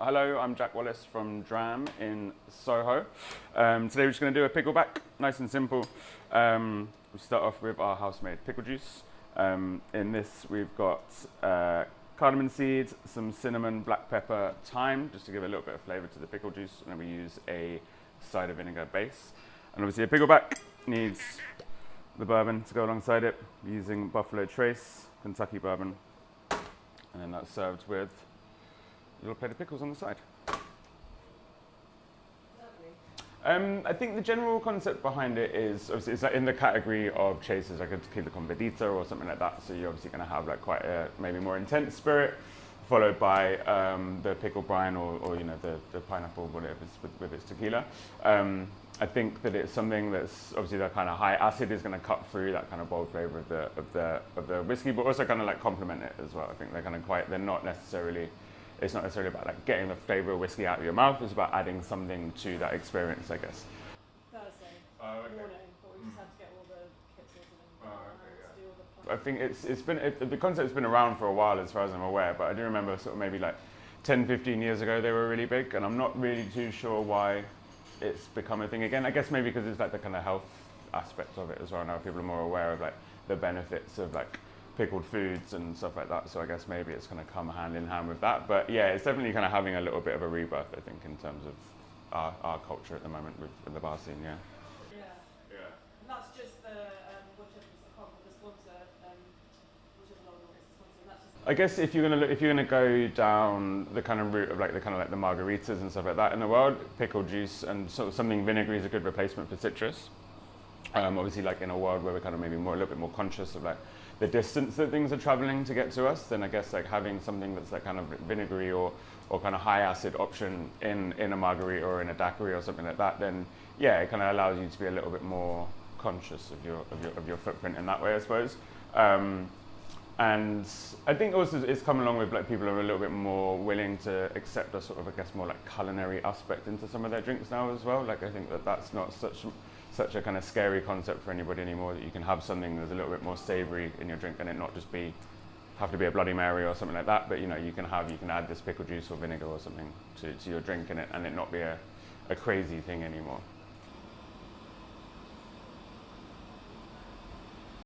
Hello, I'm Jack Wallis from Dram in Soho. Today we're just going to do a pickleback, nice and simple. We'll start off with our house-made pickle juice. In this we've got cardamom seeds, some cinnamon, black pepper, thyme, just to give a little bit of flavour to the pickle juice, and then we use a cider vinegar base. And obviously a pickleback needs the bourbon to go alongside it, using Buffalo Trace, Kentucky bourbon, and then that's served with a little plate of pickles on the side. I think the general concept behind it is obviously it's like in the category of chasers, like a Tequila con Verdita or something like that. So you're obviously going to have like quite a maybe more intense spirit, followed by the pickle brine or you know the pineapple, whatever with its tequila. I think that it's something that's obviously that kind of high acid is going to cut through that kind of bold flavor of the whiskey, but also kind of like complement it as well. I think they're not necessarily. It's not necessarily about like getting the flavour of whiskey out of your mouth, it's about adding something to that experience, I guess. Thursday okay. morning, but we just had to get all the kits sorted and to do all the I think the concept's been around for a while as far as I'm aware, but I do remember sort of maybe like 10, 15 years ago they were really big, and I'm not really too sure why it's become a thing again. I guess maybe because it's like the kind of health aspect of it as well. Now people are more aware of like the benefits of like pickled foods and stuff like that, so I guess maybe it's going to come hand in hand with that. But yeah, it's definitely kind of having a little bit of a rebirth, I think, in terms of our culture at the moment with the bar scene. Yeah. And that's just the whichever the sponsor, whichever long is the sponsor. And that's just. I guess if you're gonna go down the kind of route of like the margaritas and stuff like that in the world, pickle juice and sort of something vinegary is a good replacement for citrus. Obviously, like in a world where we're kind of maybe a little bit more conscious of like the distance that things are traveling to get to us, then I guess like having something that's like kind of vinegary or kind of high acid option in a margarita or in a daiquiri or something like that, then yeah, it kind of allows you to be a little bit more conscious of your footprint in that way, I suppose. And I think also it's come along with like people are a little bit more willing to accept a sort of, I guess, more like culinary aspect into some of their drinks now as well. Like I think that's not such a kind of scary concept for anybody anymore, that you can have something that's a little bit more savory in your drink and it not just have to be a Bloody Mary or something like that, but you know, you can add this pickle juice or vinegar or something to your drink and it not be a crazy thing anymore.